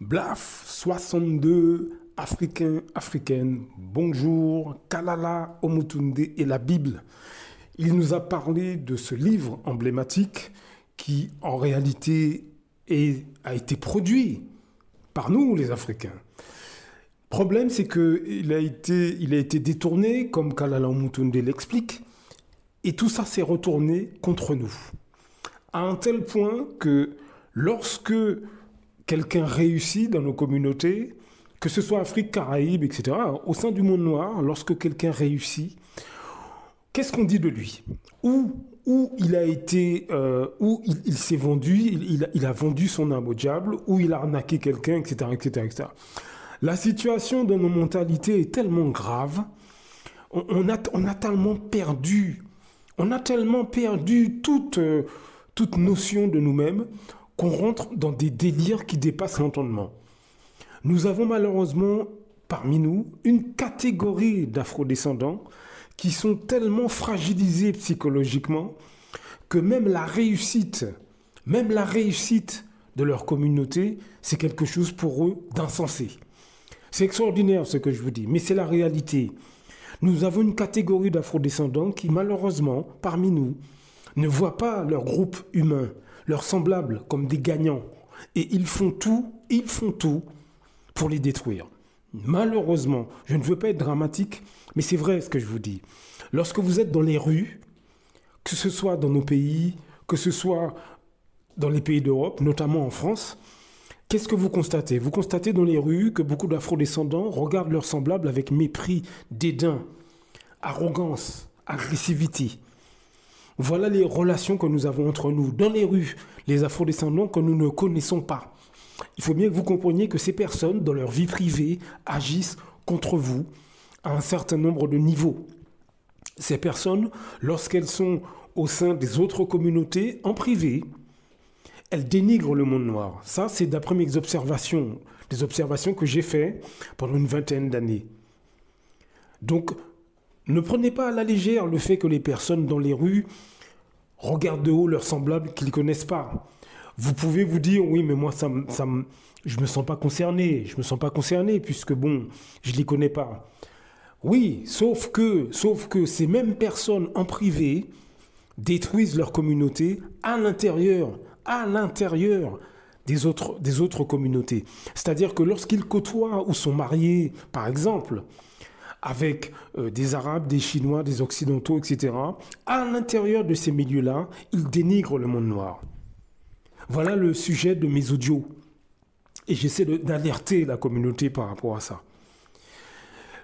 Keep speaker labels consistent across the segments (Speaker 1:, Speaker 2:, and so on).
Speaker 1: Blaf 62, Africains, Africaines, bonjour, Kalala, Omutunde et la Bible. Il nous a parlé de ce livre emblématique qui, en réalité, a été produit par nous, les Africains. Le problème, c'est qu'il a été détourné, comme Kalala Omutunde l'explique, et tout ça s'est retourné contre nous. À un tel point que lorsque quelqu'un réussit dans nos communautés, que ce soit Afrique, Caraïbes, etc., au sein du monde noir, lorsque quelqu'un réussit, qu'est-ce qu'on dit de lui? Où il a été, où il s'est vendu, il a vendu son âme au diable, où il a arnaqué quelqu'un, etc., etc., etc. La situation dans nos mentalités est tellement grave, on a tellement perdu, toute notion de nous-mêmes, qu'on rentre dans des délires qui dépassent l'entendement. Nous avons malheureusement parmi nous une catégorie d'afrodescendants qui sont tellement fragilisés psychologiquement que même la réussite de leur communauté, c'est quelque chose pour eux d'insensé. C'est extraordinaire ce que je vous dis, mais c'est la réalité. Nous avons une catégorie d'afrodescendants qui malheureusement, parmi nous, ne voient pas leur groupe humain, leurs semblables comme des gagnants. Et ils font tout pour les détruire. Malheureusement, je ne veux pas être dramatique, mais c'est vrai ce que je vous dis. Lorsque vous êtes dans les rues, que ce soit dans nos pays, que ce soit dans les pays d'Europe, notamment en France, qu'est-ce que vous constatez? Vous constatez dans les rues que beaucoup d'afrodescendants regardent leurs semblables avec mépris, dédain, arrogance, agressivité. Voilà les relations que nous avons entre nous, dans les rues, les afrodescendants que nous ne connaissons pas. Il faut bien que vous compreniez que ces personnes, dans leur vie privée, agissent contre vous à un certain nombre de niveaux. Ces personnes, lorsqu'elles sont au sein des autres communautés, en privé, elles dénigrent le monde noir. Ça, c'est d'après mes observations, des observations que j'ai faites pendant une vingtaine d'années. Donc, ne prenez pas à la légère le fait que les personnes dans les rues regardent de haut leurs semblables qu'ils ne connaissent pas. Vous pouvez vous dire, oui, mais moi, je ne me sens pas concerné. Je ne me sens pas concerné puisque, bon, je ne les connais pas. Oui, sauf que ces mêmes personnes en privé détruisent leur communauté à l'intérieur des autres communautés. C'est-à-dire que lorsqu'ils côtoient ou sont mariés, par exemple, avec des Arabes, des Chinois, des Occidentaux, etc., à l'intérieur de ces milieux-là, ils dénigrent le monde noir. Voilà le sujet de mes audios. Et j'essaie d'alerter la communauté par rapport à ça.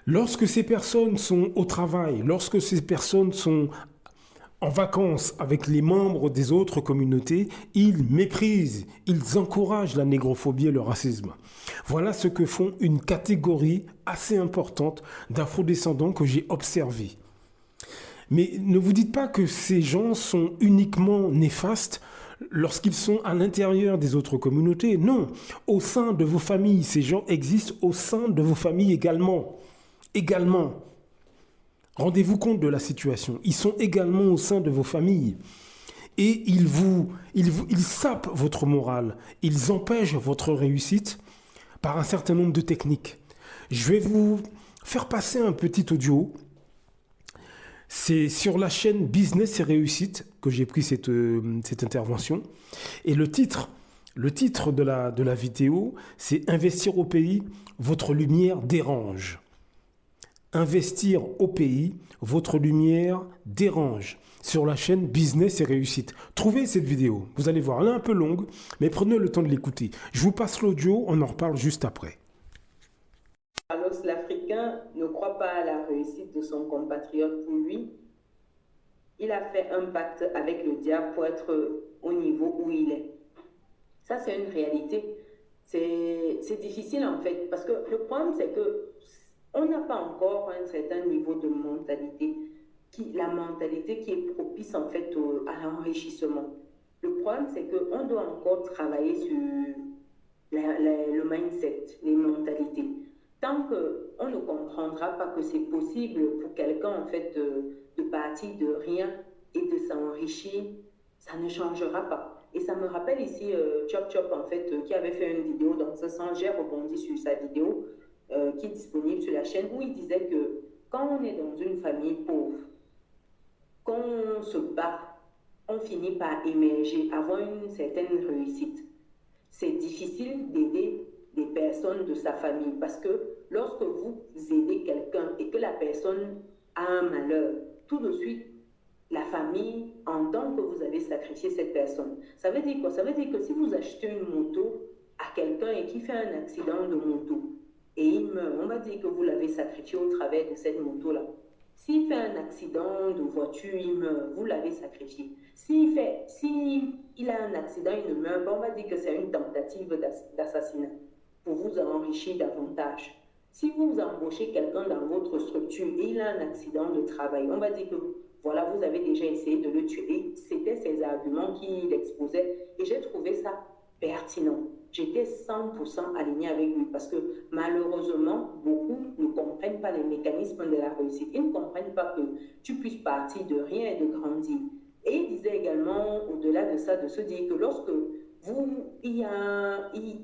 Speaker 1: Lorsque ces personnes sont au travail, lorsque ces personnes sont en vacances avec les membres des autres communautés, ils méprisent, ils encouragent la négrophobie et le racisme. Voilà ce que font une catégorie assez importante d'afrodescendants que j'ai observés. Mais ne vous dites pas que ces gens sont uniquement néfastes lorsqu'ils sont à l'intérieur des autres communautés. Non, au sein de vos familles, ces gens existent au sein de vos familles également. Rendez-vous compte de la situation. Ils sont également au sein de vos familles. Et ils sapent votre morale. Ils empêchent votre réussite par un certain nombre de techniques. Je vais vous faire passer un petit audio. C'est sur la chaîne Business et Réussite que j'ai pris cette intervention. Et le titre de la vidéo, c'est « Investir au pays, votre lumière dérange ». Investir au pays, votre lumière dérange. Sur la chaîne Business et Réussite. Trouvez cette vidéo. Vous allez voir, elle est un peu longue, mais prenez le temps de l'écouter. Je vous passe l'audio, on en reparle juste après.
Speaker 2: Alors, l'Africain ne croit pas à la réussite de son compatriote. Pour lui, il a fait un pacte avec le diable pour être au niveau où il est. Ça, c'est une réalité. C'est difficile, en fait, parce que le problème, c'est que on n'a pas encore un certain niveau de mentalité, la mentalité qui est propice, en fait, à l'enrichissement. Le problème, c'est qu'on doit encore travailler sur le mindset, les mentalités. Tant qu'on ne comprendra pas que c'est possible pour quelqu'un, en fait, de partir de rien et de s'enrichir, ça ne changera pas. Et ça me rappelle ici Chop Chop, en fait, qui avait fait une vidéo dans ce sens. J'ai rebondi sur sa vidéo qui est disponible sur la chaîne où il disait que quand on est dans une famille pauvre, quand on se bat, on finit par émerger, avoir une certaine réussite. C'est difficile d'aider des personnes de sa famille parce que lorsque vous aidez quelqu'un et que la personne a un malheur, tout de suite, la famille entend que vous avez sacrifié cette personne. Ça veut dire quoi? Ça veut dire que si vous achetez une moto à quelqu'un et qui fait un accident de moto et il meurt, on va dire que vous l'avez sacrifié au travers de cette moto-là. S'il fait un accident de voiture, il meurt, vous l'avez sacrifié. S'il a un accident, il ne meurt pas, on va dire que c'est une tentative d'assassinat pour vous enrichir davantage. Si vous embauchez quelqu'un dans votre structure et il a un accident de travail, on va dire que voilà, vous avez déjà essayé de le tuer. Et c'était ces arguments qu'il exposait et j'ai trouvé ça pertinent. J'étais 100% alignée avec lui parce que malheureusement, beaucoup ne comprennent pas les mécanismes de la réussite. Ils ne comprennent pas que tu puisses partir de rien et de grandir. Et il disait également, au-delà de ça, de se dire que lorsque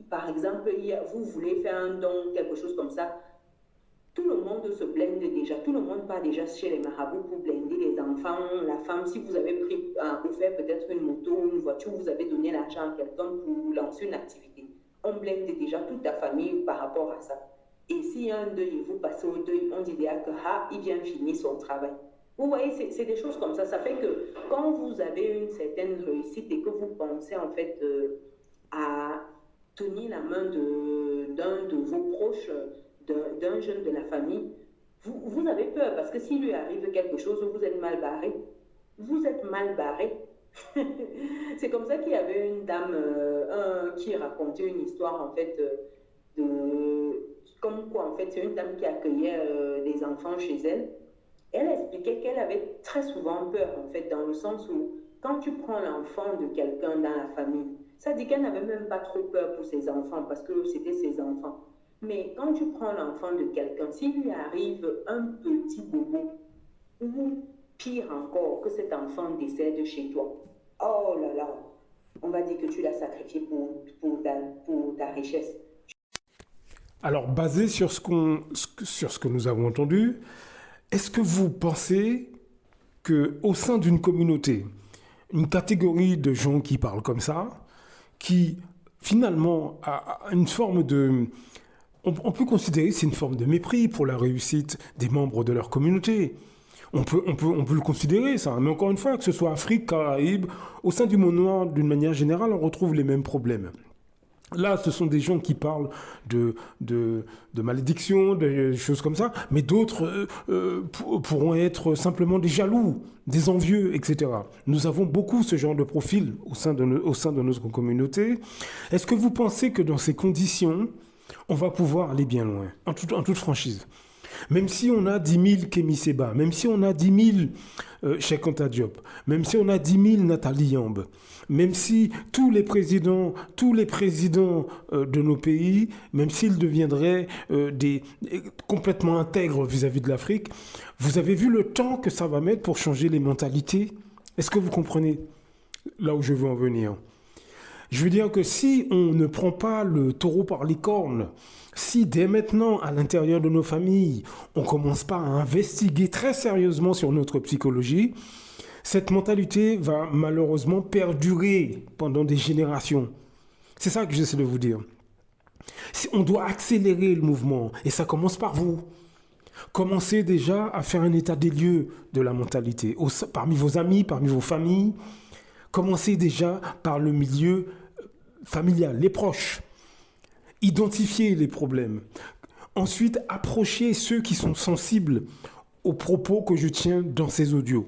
Speaker 2: par exemple, vous voulez faire un don, quelque chose comme ça, tout le monde se blinde déjà, tout le monde part déjà chez les marabouts pour blinder les enfants, la femme. Si vous avez offert peut-être une moto ou une voiture, vous avez donné l'argent à quelqu'un pour lancer une activité. On blinde déjà toute ta famille par rapport à ça. Et s'il y a un deuil et vous passez au deuil, on dit déjà que il vient finir son travail. Vous voyez, c'est des choses comme ça. Ça fait que quand vous avez une certaine réussite et que vous pensez en fait à tenir la main d'un de vos proches, d'un jeune de la famille, vous avez peur parce que s'il lui arrive quelque chose, vous êtes mal barré. Vous êtes mal barré. C'est comme ça qu'il y avait une dame qui racontait une histoire en fait comme quoi en fait c'est une dame qui accueillait des enfants chez elle. Elle expliquait qu'elle avait très souvent peur en fait dans le sens où quand tu prends l'enfant de quelqu'un dans la famille, ça dit qu'elle n'avait même pas trop peur pour ses enfants parce que c'était ses enfants. Mais quand tu prends l'enfant de quelqu'un, s'il lui arrive un petit bobo, ou pire encore, que cet enfant décède chez toi, oh là là, on va dire que tu l'as sacrifié pour ta richesse.
Speaker 1: Alors, basé sur sur ce que nous avons entendu, est-ce que vous pensez qu'au sein d'une communauté, une catégorie de gens qui parlent comme ça, qui finalement a une forme de... On peut considérer que c'est une forme de mépris pour la réussite des membres de leur communauté. On peut le considérer, ça. Mais encore une fois, que ce soit Afrique, Caraïbes, au sein du monde noir, d'une manière générale, on retrouve les mêmes problèmes. Là, ce sont des gens qui parlent de malédiction, des choses comme ça, mais d'autres pourront être simplement des jaloux, des envieux, etc. Nous avons beaucoup ce genre de profil au sein de notre communauté. Est-ce que vous pensez que dans ces conditions, on va pouvoir aller bien loin, en toute franchise? Même si on a 10 000 Kémy Séba, même si on a 10 000 Cheikh Anta Diop, même si on a 10 000 Nathalie Yamb, même si tous les présidents de nos pays, même s'ils deviendraient complètement intègres vis-à-vis de l'Afrique, vous avez vu le temps que ça va mettre pour changer les mentalités? Est-ce que vous comprenez là où je veux en venir? Je veux dire que si on ne prend pas le taureau par les cornes, si dès maintenant, à l'intérieur de nos familles, on ne commence pas à investiguer très sérieusement sur notre psychologie, cette mentalité va malheureusement perdurer pendant des générations. C'est ça que j'essaie de vous dire. On doit accélérer le mouvement, et ça commence par vous. Commencez déjà à faire un état des lieux de la mentalité, parmi vos amis, parmi vos familles. Commencez déjà par le milieu familial, les proches. Identifiez les problèmes. Ensuite, approchez ceux qui sont sensibles aux propos que je tiens dans ces audios.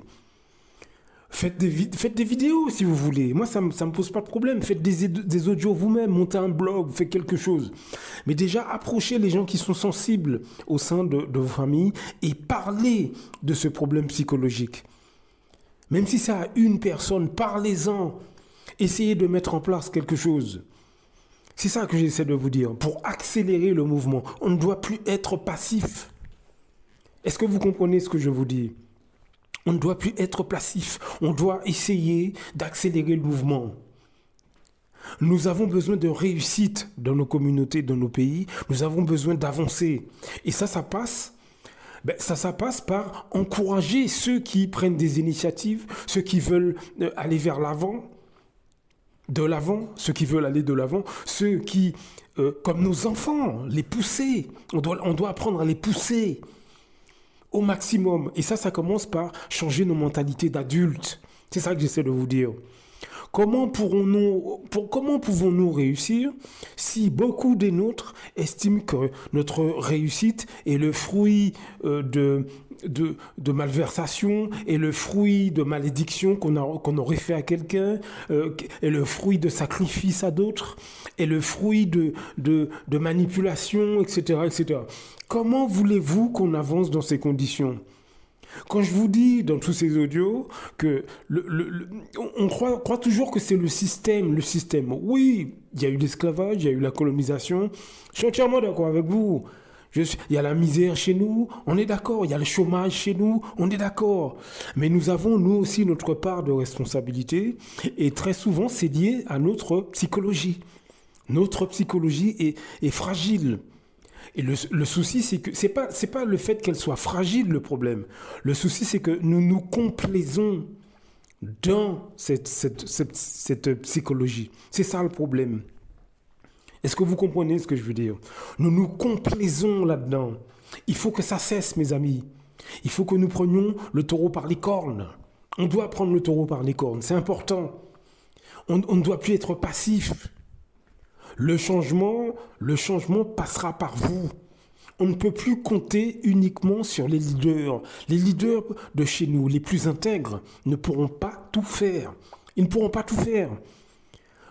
Speaker 1: Faites des vidéos si vous voulez. Moi, ça me pose pas de problème. Faites des audios vous-même, montez un blog, faites quelque chose. Mais déjà, approchez les gens qui sont sensibles au sein de vos familles et parlez de ce problème psychologique. Même si c'est à une personne, parlez-en. Essayez de mettre en place quelque chose. C'est ça que j'essaie de vous dire. Pour accélérer le mouvement, on ne doit plus être passif. Est-ce que vous comprenez ce que je vous dis? On ne doit plus être passif. On doit essayer d'accélérer le mouvement. Nous avons besoin de réussite dans nos communautés, dans nos pays. Nous avons besoin d'avancer. Et ça passe. Ça passe par encourager ceux qui prennent des initiatives, ceux qui veulent aller vers l'avant, ceux qui veulent aller de l'avant, ceux qui, comme nos enfants, les pousser. On doit apprendre à les pousser au maximum. Et ça commence par changer nos mentalités d'adultes. C'est ça que j'essaie de vous dire. Comment pouvons-nous réussir si beaucoup des nôtres estiment que notre réussite est le fruit de malversation, est le fruit de malédiction qu'on aurait fait à quelqu'un, est le fruit de sacrifices à d'autres, est le fruit de manipulation, etc., etc. Comment voulez-vous qu'on avance dans ces conditions ? Quand je vous dis dans tous ces audios que on croit toujours que c'est le système. Oui, il y a eu l'esclavage, il y a eu la colonisation. Je suis entièrement d'accord avec vous. Il y a la misère chez nous, on est d'accord. Il y a le chômage chez nous, on est d'accord. Mais nous avons, nous aussi, notre part de responsabilité. Et très souvent, c'est lié à notre psychologie. Notre psychologie est fragile. Et le souci, c'est que c'est pas le fait qu'elle soit fragile le problème. Le souci, c'est que nous nous complaisons dans cette psychologie. C'est ça le problème. Est-ce que vous comprenez ce que je veux dire? Nous nous complaisons là-dedans. Il faut que ça cesse, mes amis. Il faut que nous prenions le taureau par les cornes. On doit prendre le taureau par les cornes. C'est important. On ne doit plus être passif. Le changement passera par vous. On ne peut plus compter uniquement sur les leaders. Les leaders de chez nous, les plus intègres, ne pourront pas tout faire. Ils ne pourront pas tout faire.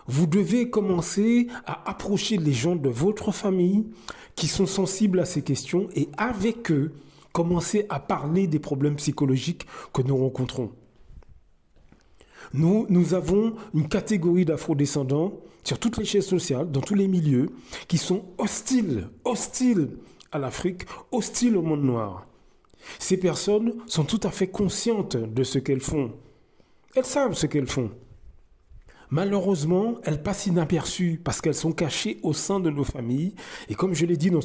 Speaker 1: Vous devez commencer à approcher les gens de votre famille qui sont sensibles à ces questions et avec eux, commencer à parler des problèmes psychologiques que nous rencontrons. Nous avons une catégorie d'afro-descendants sur toutes les chaînes sociales, dans tous les milieux, qui sont hostiles à l'Afrique, hostiles au monde noir. Ces personnes sont tout à fait conscientes de ce qu'elles font. Elles savent ce qu'elles font. Malheureusement, elles passent inaperçues parce qu'elles sont cachées au sein de nos familles. Et comme je l'ai dit dans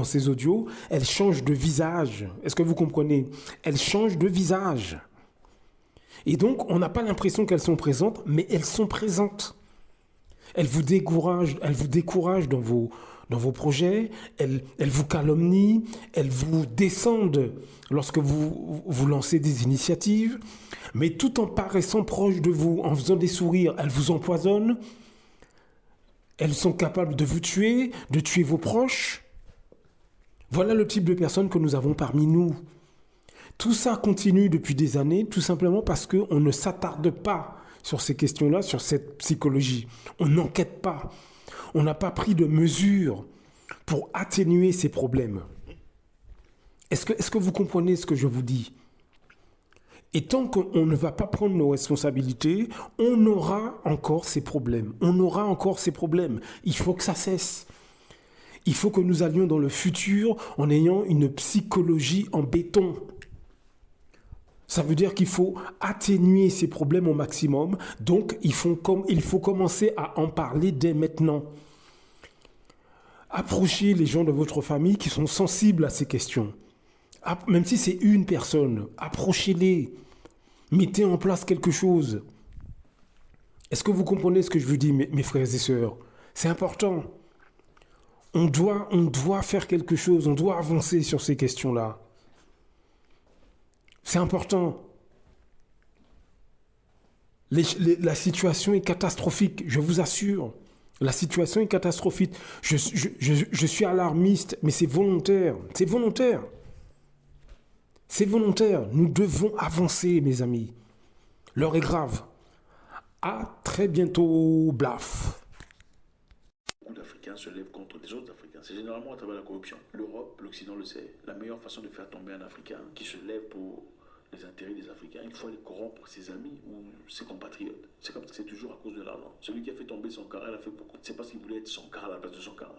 Speaker 1: ces audios, elles changent de visage. Est-ce que vous comprenez? Elles changent de visage. Et donc, on n'a pas l'impression qu'elles sont présentes, mais elles sont présentes. Elles vous découragent dans vos projets, elles vous calomnient, elles vous descendent lorsque vous lancez des initiatives, mais tout en paraissant proches de vous, en faisant des sourires, elles vous empoisonnent, elles sont capables de vous tuer, de tuer vos proches. Voilà le type de personnes que nous avons parmi nous. Tout ça continue depuis des années, tout simplement parce qu'on ne s'attarde pas sur ces questions-là, sur cette psychologie. On n'enquête pas. On n'a pas pris de mesures pour atténuer ces problèmes. Est-ce que vous comprenez ce que je vous dis? Et tant qu'on ne va pas prendre nos responsabilités, on aura encore ces problèmes. On aura encore ces problèmes. Il faut que ça cesse. Il faut que nous allions dans le futur en ayant une psychologie en béton. Ça veut dire qu'il faut atténuer ces problèmes au maximum. Donc, il faut commencer à en parler dès maintenant. Approchez les gens de votre famille qui sont sensibles à ces questions. Même si c'est une personne, approchez-les. Mettez en place quelque chose. Est-ce que vous comprenez ce que je vous dis, mes frères et sœurs? C'est important. On doit faire quelque chose. On doit avancer sur ces questions-là. C'est important. La situation est catastrophique, je vous assure. La situation est catastrophique. Je suis alarmiste, mais c'est volontaire. C'est volontaire. C'est volontaire. Nous devons avancer, mes amis. L'heure est grave. À très bientôt, Blaf.
Speaker 3: Beaucoup d'Africains se lèvent contre les autres Africains. C'est généralement à travers la corruption. L'Europe, l'Occident le sait. La meilleure façon de faire tomber un Africain qui se lève pour les intérêts des Africains, il faut aller corrompre ses amis ou ses compatriotes. C'est comme ça, c'est toujours à cause de l'argent. Celui qui a fait tomber son cara, il a fait pourquoi? C'est parce qu'il voulait être son cara à la place de son cara.